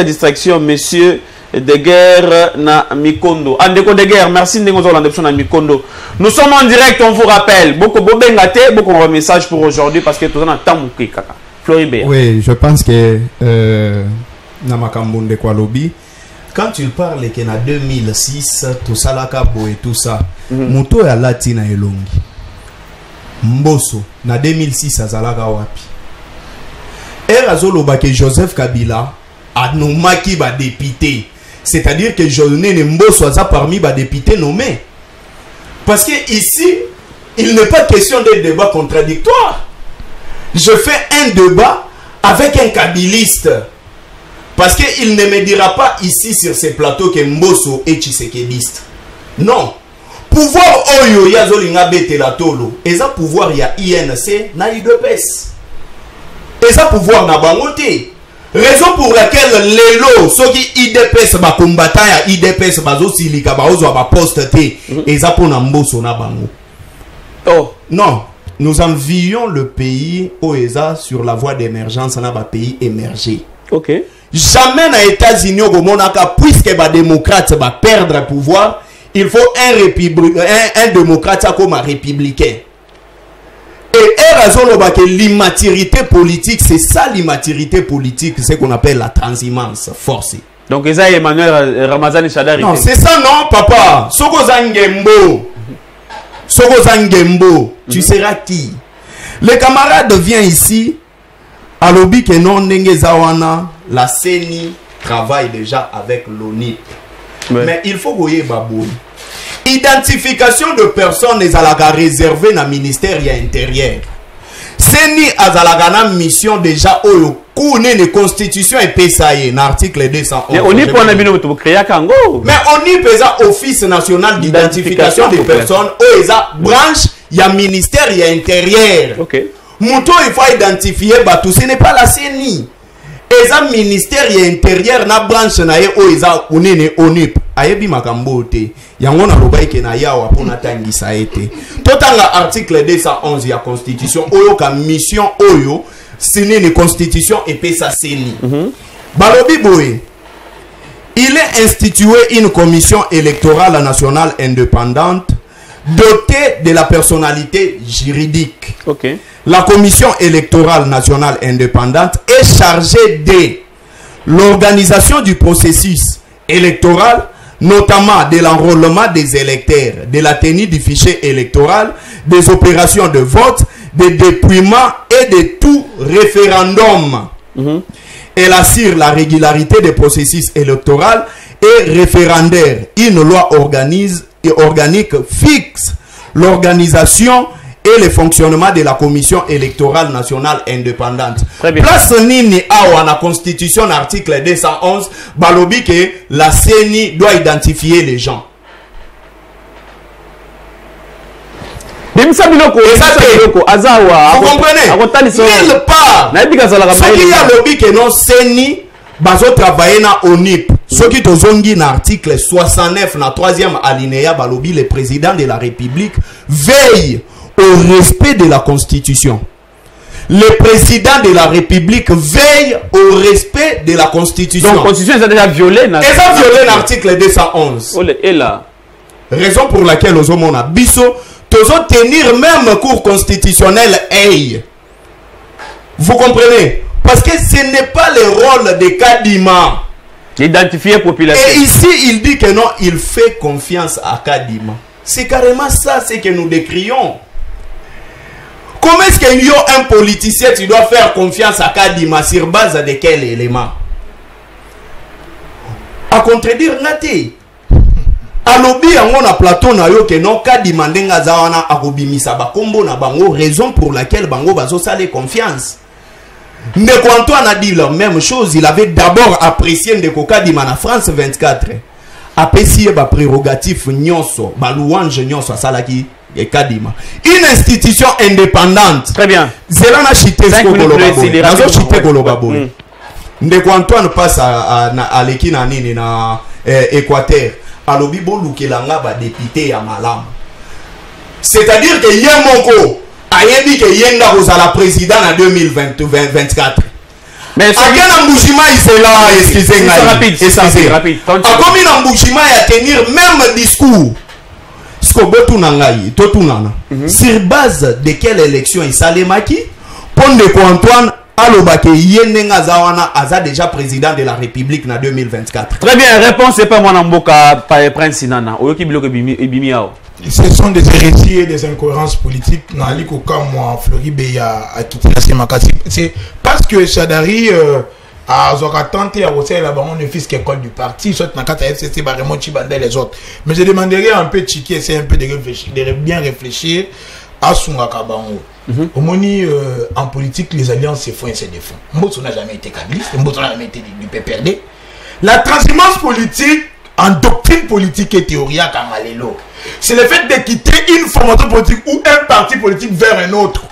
[SPEAKER 6] distraction monsieur de guerre na Mikondo. Andeko de guerre, merci Ndengozo l'adoption na Mikondo. Nous sommes en direct, on vous rappelle. Beaucoup bobengate, beaucoup de messages pour aujourd'hui parce que tout ça temps mouké kaka. Floribert.
[SPEAKER 5] Oui, je pense que Namakambo de Kwalobi, quand tu parles que na 2006 tout ça la kabo et tout ça, moto ya latina elongi. Mboso na 2006 azalaka wapi. Erazoloba que Joseph Kabila a nommé ba député. C'est-à-dire que Joné Mboso a parmi les députés nommés. Parce que ici, il n'est pas question de débat contradictoire. Je fais un débat avec un kabiliste. Parce qu'il ne me dira pas ici sur ces plateaux que Mboso est tshisekébiste. Non. Pouvoir Oyo Yazolinga Betela Tolo. Et ça pouvoir il y a INC na IDPS. Et ça pouvoir na bangote. Raison pour laquelle les lots, ceux qui IDPS ba combattant ya IDPS bazo silika ba ozo ba poste te et ça pour Mboso na bango. Oh non, nous envions le pays OESA sur la voie d'émergence na ba pays émergé. OK. Jamais na États-Unis au monaka puisque ba démocrate ba perdre pouvoir, il faut un démocrate comme un républicain. Et l'immaturité politique, c'est ça l'immaturité politique, c'est ce qu'on appelle la transhumance forcée.
[SPEAKER 6] Donc, ça Emmanuel Ramazani Chadari.
[SPEAKER 5] Non, c'est ça, non, papa. Soko Zangembo, tu seras qui? Le camarade vient ici, à l'obi que non, Nengezawana, la CENI travaille déjà avec l'ONIP. Ouais. Mais il faut voyer Baboui. Identification de personnes ezalaka réservée na ministère ya intérieur. Seni azalaka na mission déjà oyo kune ne constitution et pesaye na article 211.
[SPEAKER 6] Mais on y peut na bino to créer kango.
[SPEAKER 5] Mais on y pesa office national d'identification des personnes o eza branche ya ministère ya intérieur. OK. Muto il faut identifier batu, ce n'est pas la CENI. Eza ministère ya intérieur na branche na ye o eza unene ONIP. Ayebi makambo te yango na lobaike na yawa pona tangisa ete totanga article 211 ya constitution oyo ka mission oyo sini ni constitution et pesa seni balobi boye il est institué une commission électorale nationale indépendante dotée de la personnalité juridique. OK. La commission électorale nationale indépendante est chargée de l'organisation du processus électoral, notamment de l'enrôlement des électeurs, de la tenue du fichier électoral, des opérations de vote, des dépouillements et de tout référendum. Elle assure la régularité des processus électoraux et référendaires. Une loi organique fixe l'organisation et le fonctionnement de la commission électorale nationale indépendante. Place nini awa na constitution article 211 balobi que la CENI doit identifier les gens. Vous comprenez? Nulle part. Ce qui a lobby que non CENI bazo travailler na ONIP. Ce qui tozongi na article 69 na 3e alinéa balobi le président de la République veille au respect de la Constitution. Le président de la République veille au respect de la Constitution.
[SPEAKER 6] Donc, la Constitution est déjà violée.
[SPEAKER 5] Elle a violé l'article 211.
[SPEAKER 6] Et là.
[SPEAKER 5] Raison pour laquelle nous avons biso, nous tenir même cours constitutionnel. Vous comprenez? Parce que ce n'est pas le rôle de Kadima.
[SPEAKER 6] D'identifier population.
[SPEAKER 5] Et ici, il dit que non, il fait confiance à Kadima. C'est carrément ça, c'est que nous décrions. Comment est-ce qu'il y a un politicien, tu dois faire confiance à Kadima sur base de quel élément? À contredire Nati. alobi yango na plateau na yo ke non Kadima ndenga za wana akobimisa bakombo na bango, raison pour laquelle bango bazosala confiance. Ndeko Antoine a dit la même chose, il avait d'abord apprécié Ndeko Kadima na France 24. Apprécié ba prérogatif nyonso, ba louange nyonso salaki et Kadima. Une institution indépendante.
[SPEAKER 6] Très bien.
[SPEAKER 5] Zelana chité Kolobabo. Ndeko Antoine passe à l'équipe na nini na Équateur. Alobi bolukelanga ba député ya malam. C'est-à-dire que Yemoko a dit que Yenga la président en 2024. Mais Akena Mbushima il là, excusez-moi.
[SPEAKER 6] C'est rapide.
[SPEAKER 5] A combien Mbushima a tenir même discours. Sur base de quelle élection il s'allait maki pour Ndeko Antoine alobake yenenga zawana aza déjà président de la République en 2024.
[SPEAKER 6] Très bien, réponse c'est pas mon mboka par Prince Nana. Oyoki biloko ebimi ao.
[SPEAKER 3] Ce sont des hérésies et des incohérences politiques. Nali koka moi Floribe a quitté la Semakasi. C'est parce que Chadari a tenté à refaire la baron de fils école du parti, soit dans la FCC, Barremont, Chibandel les autres. Mais je demanderais un peu de chiquer, c'est un peu de réfléchir, de bien réfléchir à Sungaka Bango. Au moins, en politique, les alliances se font et se défont. Mbosso n'a jamais été cabliste, Mbosso n'a jamais été du PPRD. La transhumance politique, en doctrine politique et théorie à Kamalelo, c'est le fait de quitter une formation politique ou un parti politique vers un autre.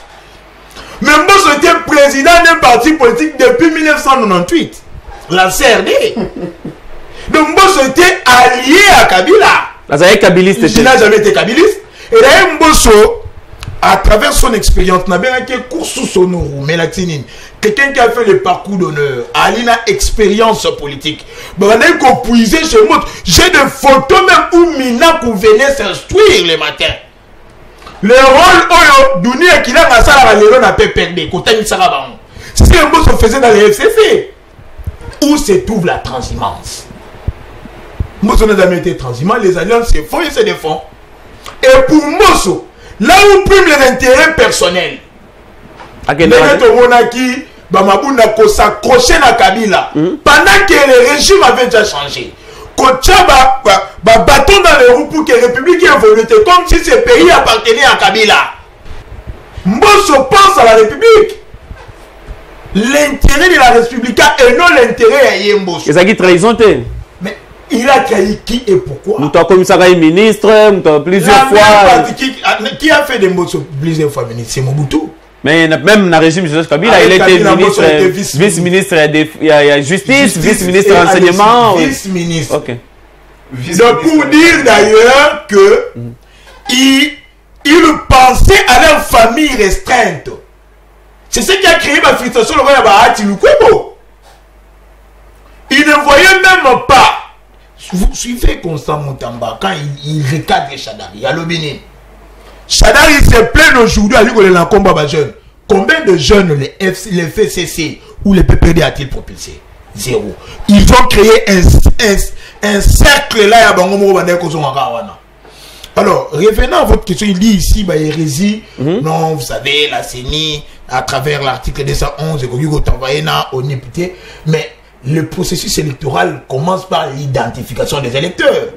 [SPEAKER 3] Mais Mbosso était président d'un parti politique depuis 1998, la CRD. Donc Mbosso était allié à Kabila. Il n'a jamais été kabiliste. Et d'ailleurs Mbosso, à travers son expérience, n'a bien été cours sous son nom, quelqu'un qui a fait le parcours d'honneur, Alina expérience politique. Bon, on a puiser chez moi. J'ai des photos même où Mina venait s'instruire le matin. Le rôle Oyo, Dunia qui a passé à la Léron a perdu. C'est ce que Mbosso faisait dans les FCC. Où se trouve la transhumance? Mbosso n'a jamais été transhumant, les alliances se font et se défendent. Et pour Mbosso, là où priment les intérêts personnels, s'accrocher à Kabila pendant que le régime avait déjà changé. Kochaba bâton dans les roues pour que la République évolue comme si ce pays appartenait à Kabila. Mbosso pense à la République. L'intérêt de la République et non l'intérêt à Yembosso.
[SPEAKER 6] C'est ça qui trahison.
[SPEAKER 3] Mais il a trahi qui et pourquoi?
[SPEAKER 6] Nous avons commissaire ministre, plusieurs fois.
[SPEAKER 3] Qui a fait des Mbosso plusieurs fois ministre? C'est Mobutu.
[SPEAKER 6] Mais même dans le régime Joseph Kabila, il était ministre, vice-ministre de justice, vice-ministre de renseignement.
[SPEAKER 3] Vice-ministre.
[SPEAKER 6] Ok.
[SPEAKER 3] Donc pour dire d'ailleurs que il pensait à leur famille restreinte. C'est ce qui a créé ma frustration. Il ne voyait même pas. Vous suivez Constant Moutamba quand il recadre Chadari. Il y a le Bénin. Chadari se plaint aujourd'hui à lui qu'on est combat à jeunes. Combien de jeunes les FCC ou les PPD a-t-il propulsé? Zéro. Ils ont créé un cercle là à Bangomo Bandé Kozongawana. Alors, revenant à votre question, il dit ici, bah, hérésie. Non, vous savez, la CENI, à travers l'article 211, au député, mais le processus électoral commence par l'identification des électeurs.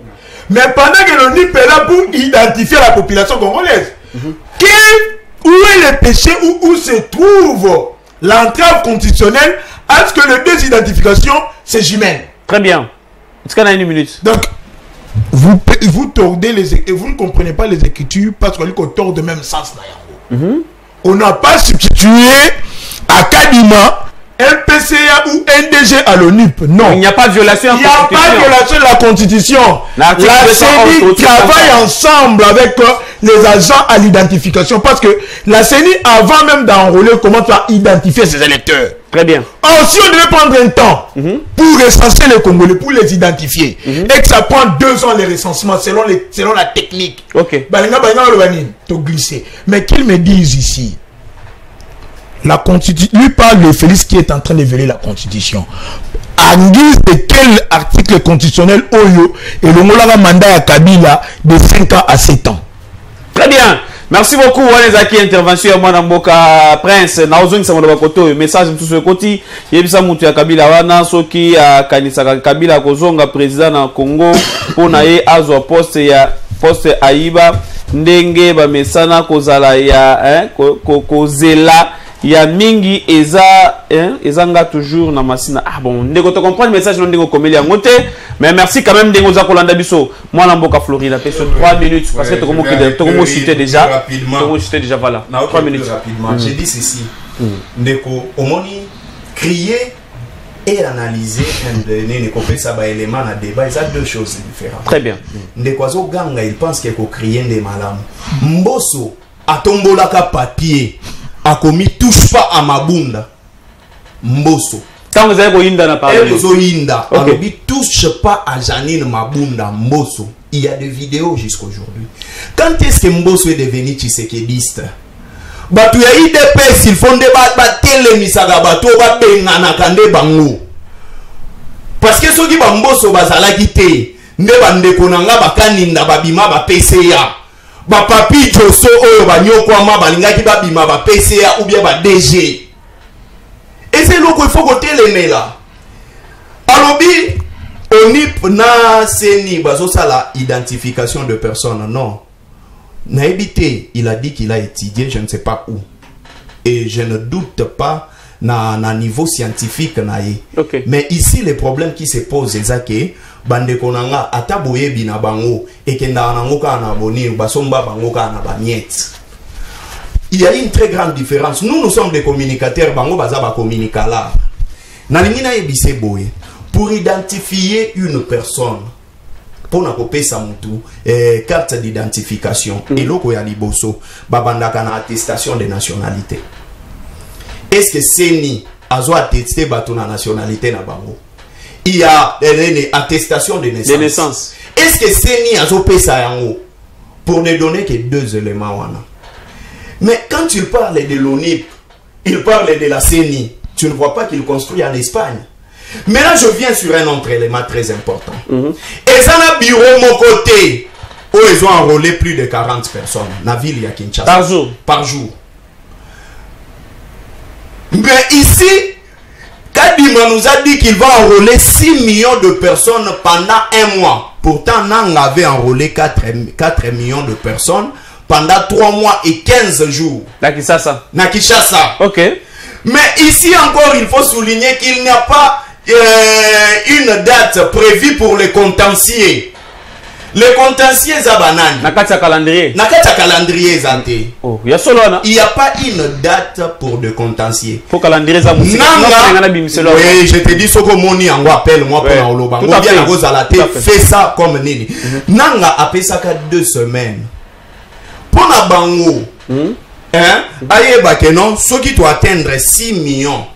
[SPEAKER 3] Mais pendant que l'on est là pour identifier la population congolaise, où est le péché, où se trouve l'entrave constitutionnelle à ce que les deux identifications se jumellent?
[SPEAKER 6] Très bien. Est-ce qu'on a une minute?
[SPEAKER 3] Donc, vous tordez les écritures, vous ne comprenez pas les écritures parce qu'on tord de même sens. On n'a pas substitué à Kadima un PCA ou un DG à l'ONUP. Non.
[SPEAKER 6] Il n'y a pas de violation.
[SPEAKER 3] Il n'y a pas de violation de la Constitution. La CENI travaille ensemble avec les agents à l'identification parce que la CENI, avant même d'enrôler, commence à identifier ses électeurs.
[SPEAKER 6] Très bien.
[SPEAKER 3] Alors, si on devait prendre un temps pour recenser les Congolais, pour les identifier, et que ça prend 2 ans les recensements selon la technique, mais qu'ils me disent ici, la Constitution, lui parle de Félix qui est en train de violer la Constitution. En guise de quel article constitutionnel Oyo et le Moulaga mandat à Kabila de 5 ans à 7 ans?
[SPEAKER 6] Très bien. Merci beaucoup. On est qui intervention à moi Mboka Prince. Naozong ça mon koto message tout ce côté. Yebisa mutu ya Kabila wana soki ya kanisa Kabila kozonga président na Congo pour naye azwa poste aiba ndenge ba mesana kozala ya kozela ya mingi ezanga toujours na masina. Ah bon, ndeko to comprendre message non ndeko komeli ya ngote. Mais merci quand même ndeko za kolanda biso. Moi na Mboka Florida pe sur 3 minutes parce que to comme cité déjà. To cité déjà voilà. 3 minutes
[SPEAKER 5] rapidement. J'ai dit ceci. Ndeko omoni crier et analyser ndeko fait ça ba élément na débat, ça deux choses différentes.
[SPEAKER 6] Très bien.
[SPEAKER 5] Ndeko azo ganga il pense que ko crier ndé malamu. Mboso atombolaka papier. Akomi touche pas à ma bunda. Mboso.
[SPEAKER 6] Quand vous avez Goinda na parlé.
[SPEAKER 5] Zoinda. Alobi touche pas à Janine Mabunda. Mboso. Il y a des vidéos jusqu'aujourd'hui. Quand est-ce que Mboso est devenu tshisekediste? Batu ya IDPS ils font débat batele misaga bato ba bengana kande bango. Parce que soki ba Mboso bazala kité. Nde bandeko nanga bakaninda babima ba PCA. Ba papi Joso oyo banyokwama balingaki babima ba PCA ou bien ba DG. Et c'est là qu'il faut que telemela. Alobi onip na seni bazosa la identification de personnes non. Na habité, il a dit qu'il a étudié je ne sais pas où. Et je ne doute pas na niveau scientifique na ye.
[SPEAKER 6] Okay.
[SPEAKER 5] Mais ici le problème qui se pose c'est que bande konanga ataboye bina bango et que nango ka na boni basomba bango ka na baniet. Il y a une très grande différence. Nous sommes des communicateurs bango baza ba communicala. Na lingina yebise boye pour identifier une personne pour na kopesa mutu carte d'identification et loko ya liboso babandaka na attestation de nationalité. Est-ce que seni azo attesté bato na nationalité na bango? Il y a une attestation de naissance. Est-ce que seni azo pesa yango? Pour ne donner que deux éléments wana. Mais quand il parle de l'ONIP, il parle de la CENI, tu ne vois pas qu'il construit en Espagne. Mais là, je viens sur un autre élément très important. Et ça n'a bureau mon côté, où ils ont enrôlé plus de 40 personnes dans la ville de Kinshasa.
[SPEAKER 6] Par jour.
[SPEAKER 5] Par jour. Mais ici, Kadima nous a dit qu'il va enrôler 6 millions de personnes pendant un mois. Pourtant, Nang avait enrôlé 4 millions de personnes pendant 3 mois et 15 jours.
[SPEAKER 6] Na Kinshasa.
[SPEAKER 5] Ok. Mais ici encore, il faut souligner qu'il n'y a pas une date prévue pour les contentieux. Les contentieux Zabanani.
[SPEAKER 6] Nakata calendrier.
[SPEAKER 5] Nakata calendrier Zante.
[SPEAKER 6] Oh, il n'y
[SPEAKER 5] a pas une date pour de contentieux.
[SPEAKER 6] Pour calendrier Zante.
[SPEAKER 5] Oui, je te dis ce que Moni en appelle moi pour la Oloba. Moi bien la fais ça comme Nini. Nanga appelle ça 2 semaines. Pour la bango. Hein? Aïe bakenon, ceux qui doivent atteindre 6 millions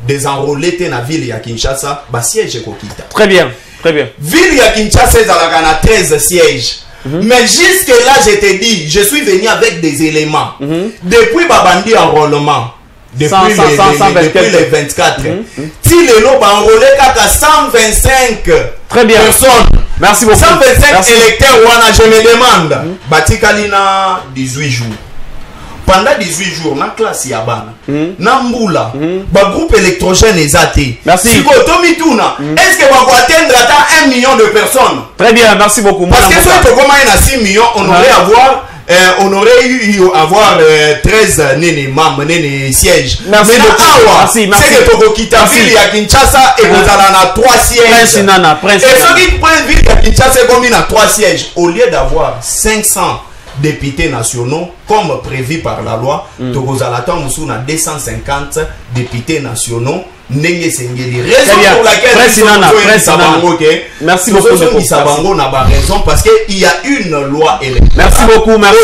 [SPEAKER 5] des enrôlés dans la ville de Kinshasa, bah siège Kokita.
[SPEAKER 6] Très bien, très bien.
[SPEAKER 5] Ville de Kinshasa, il y a 13 sièges. Mais jusque là, je te dis, je suis venu avec des éléments. Depuis Babandi enrôlement, depuis les 24, si les lots enrôlés qu'à 125
[SPEAKER 6] très bien.
[SPEAKER 5] Personnes.
[SPEAKER 6] Merci beaucoup.
[SPEAKER 5] 125 électeurs, je me demande, Batikalina 18 jours. Pendant 18 jours, dans la classe Yabana, Namboula, le groupe électrogène est athée.
[SPEAKER 6] Merci.
[SPEAKER 5] Si vous est-ce que vous pouvez atteindre 1 million de personnes?
[SPEAKER 6] Très bien, merci beaucoup.
[SPEAKER 5] Parce que si on a 6 millions, on aurait eu 13 sièges.
[SPEAKER 6] Merci beaucoup. Merci, merci.
[SPEAKER 5] C'est que vous quittez la ville à Kinshasa et vous allez 3 sièges. Et ceux qui prennent ville à Kinshasa comme il y a 3 sièges, au lieu d'avoir 500 députés nationaux, comme prévu par la loi, Togozalatan Moussou a 250 députés nationaux. Raison pour laquelle
[SPEAKER 6] merci beaucoup.
[SPEAKER 5] Raison parce qu'il y a une loi électorale.
[SPEAKER 6] Merci beaucoup, merci.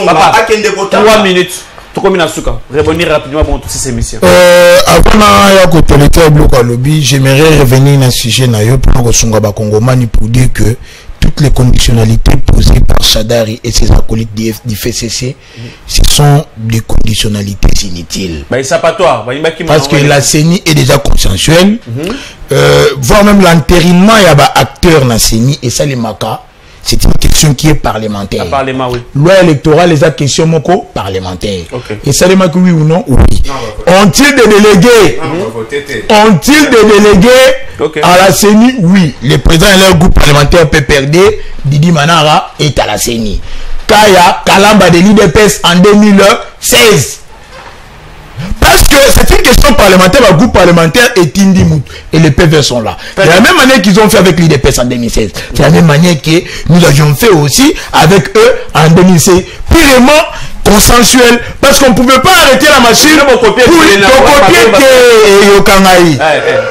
[SPEAKER 5] Papa,
[SPEAKER 6] 3 minutes. Rebondir rapidement pour toutes ces émissions.
[SPEAKER 3] Avant j'aimerais revenir dans ce sujet pour dire que toutes les conditionnalités posées par Chadari et ses acolytes du FCC, ce sont des conditionnalités inutiles. Parce que la CENI est déjà consensuelle, voire même l'entérinement, il y a des acteurs dans la CENI, et ça les maca, c'est une question qui est parlementaire.
[SPEAKER 6] Parlement, oui.
[SPEAKER 3] Loi électorale, les questions moko parlementaire.
[SPEAKER 6] Okay.
[SPEAKER 3] Et ça demande que oui ou non, oui. Ont-ils des délégués? Ont-ils des délégués à la CENI? Oui. Le président de leur groupe parlementaire PPRD, Didi Manara, est à la CENI. Kaya Kalamba de l'IDPS en 2016. Parce que c'est une question parlementaire, le groupe parlementaire est Indimout et les PV sont là. De la même manière qu'ils ont fait avec l'IDPS en 2016. C'est la même manière que nous avions fait aussi avec eux en 2016. Purement consensuel. Parce qu'on ne pouvait pas arrêter la machine pour copier on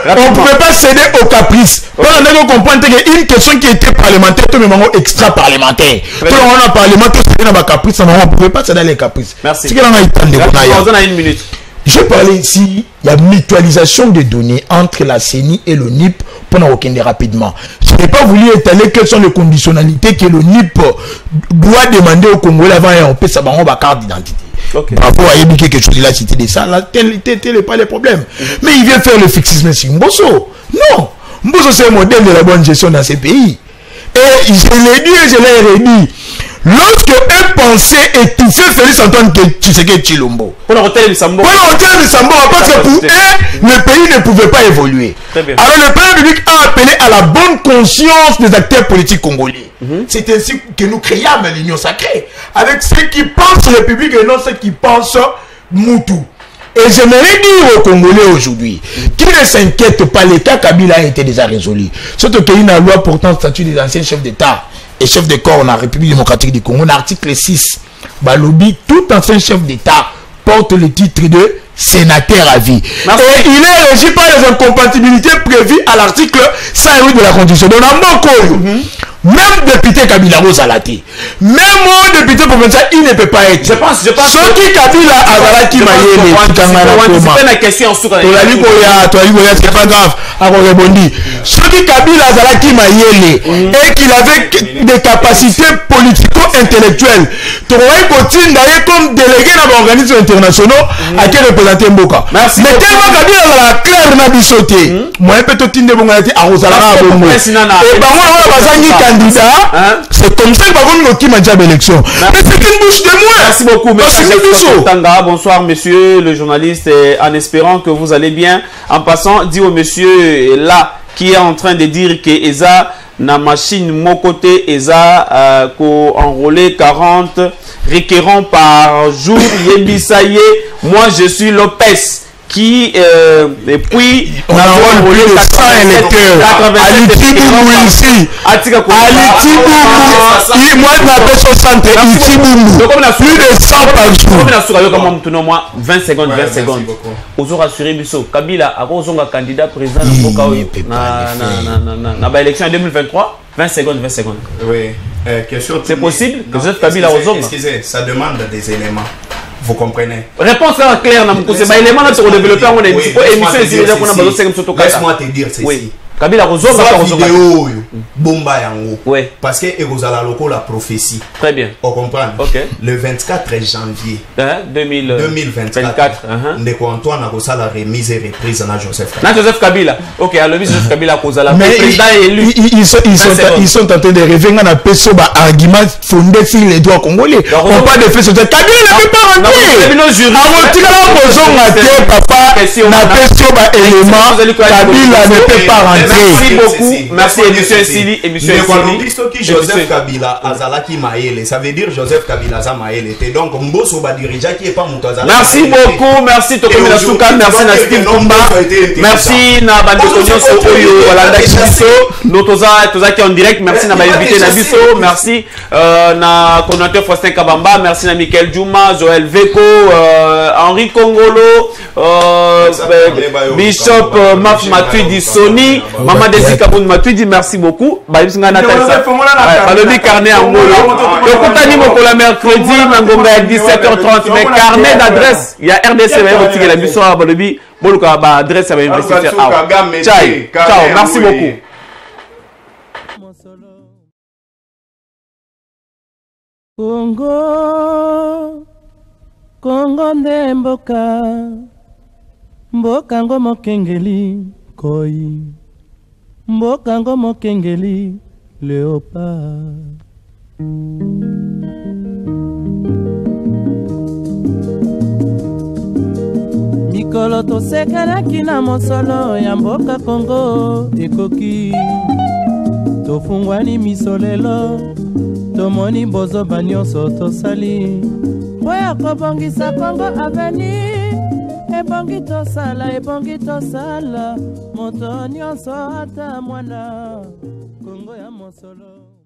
[SPEAKER 3] ne pouvait pas céder au caprice. On a compris qu'une question qui était parlementaire, tout le monde extra parlementaire. Tout le monde a parlementaire, c'était dans le caprice, on ne pouvait pas céder les caprices.
[SPEAKER 6] Merci.
[SPEAKER 3] C'est on a une minute. Je parlais ici, il y a mutualisation des données entre la CENI et le NIP pour n'en aucun rapidement. Je n'ai pas voulu étaler quelles sont les conditionnalités que le NIP doit demander au Congolais avant et on peut savoir ma carte d'identité. Okay. Bravo à éduquer quelque chose, il a cité de ça, la télé n'est pas le problème. Mais il vient faire le fixisme ici. Mbosso, non. Mbosso c'est un modèle de la bonne gestion dans ces pays. Et je l'ai dit et je l'ai redit. Lorsque un pensée étouffait Félix Antoine Tshisekedi Tshilombo. Pour l'hôtel de Sambo, parce que pour eux, le pays ne pouvait pas évoluer. Alors le président public a appelé à la bonne conscience des acteurs politiques congolais. C'est ainsi que nous créâmes l'Union sacrée. Avec ceux qui pensent République et non ceux qui pensent Moutou. Et j'aimerais dire aux Congolais aujourd'hui qu'ils ne s'inquiètent pas, le cas Kabila a été déjà résolu. Surtout qu'il y a une loi portant le statut des anciens chefs d'État et chefs de corps dans la République démocratique du Congo. L'article 6, Balobi, tout ancien chef d'État porte le titre de sénateur à vie. Merci. Et il est régi par les incompatibilités prévues à l'article 108 de la Constitution. Donc, même député Kabila Rosalati, même mon député provincial, il ne peut pas être. Je pense. Ce qui Kabila Azalaki Mayele, la question en c'est pas grave. Ce qui Kabila Azalaki Mayele et qu'il avait des capacités politico-intellectuelles, tu aurais continué d'ailleurs comme délégué dans l'organisme international à qui représenter Mboka. Mais tellement Kabila a clair na bisoté. Moi, un peu tout tinde bongati à Rosalana Bongo. Et bah moi, candidat, c'est comme ça que nous avons une élection. Mais c'est une bouche de moi. Merci beaucoup, monsieur
[SPEAKER 6] Tanga. Bonsoir, monsieur le journaliste. En espérant que vous allez bien. En passant, dis au monsieur là qui est en train de dire que Eza, na machine, mon côté, Eza, qu'on enrôlé 40 requérants par jour. Yebisaye, moi je suis Lopez. Qui et puis
[SPEAKER 3] on a envoyé le 100 électeurs Ali Tibumbu ici moi je m'appelle son centre Tibumbu plus de 100 par jour
[SPEAKER 6] 20 secondes aux rassuré Bisso Kabila a un candidat président na ba élection en 2023 20 secondes
[SPEAKER 5] oui
[SPEAKER 6] c'est possible que Joseph Kabila
[SPEAKER 5] excusez ça demande des éléments. Vous comprenez?
[SPEAKER 6] Réponse claire,
[SPEAKER 5] laisse-moi te dire ceci.
[SPEAKER 6] Kabila
[SPEAKER 5] vidéo bomba yango parce que ekozala loko la prophétie.
[SPEAKER 6] Très bien.
[SPEAKER 5] On comprend. Le 24 janvier 2024 ndeko Antoine a la remise et reprise na Joseph
[SPEAKER 6] Kabila. OK, alors Joseph Kabila kozala président élu.
[SPEAKER 3] Ils sont en train de revenir à peso ba argument fondé sur les droits congolais. On pas de fait sur Kabila ne peut pas rentrer. Papa na peso ba élément Kabila ne peut pas rentrer.
[SPEAKER 6] Merci beaucoup. Merci émission Sili.
[SPEAKER 5] Joseph Kabila Azalaki Maele. Ça veut dire Joseph Kabila Zamaele. Donc Mbosso ba dirigeant qui est pas Moutaza.
[SPEAKER 6] Merci beaucoup. Merci Tokomi Nasuka. Merci na Steve Kumba. Merci na Bande Konyoso Oyo Walanda Kiso. Notoza qui est en direct. Merci na ba invité na Biso. Merci na coordinateur Faustin Kabamba. Merci na Michael Djouma, Joël Veko, Henri Kongolo, Bishop Maf Matuidi Sony. Maman Desi Kaboun Matuidi, merci beaucoup. Balobi carnet en molo. Le comptani Mokola mercredi, Mangomba à 17h30. Mais carnet d'adresse, il y a RDC, il y a la mission à Balobi. Boluka, adresse à l'investisseur. Ciao, merci beaucoup.
[SPEAKER 1] Congo nde mboka ngo mokengeli koi mboka ngo mokengeli Léopard. Mikolo tosekelaki na mosolo ya mboka Kongo ekoki tofungwani misolelo tomoni bozoba nyonso tosali oya kobongisa Kongo aveni ebongi tosala moto nyonso ata mwana Kongo ya mosolo.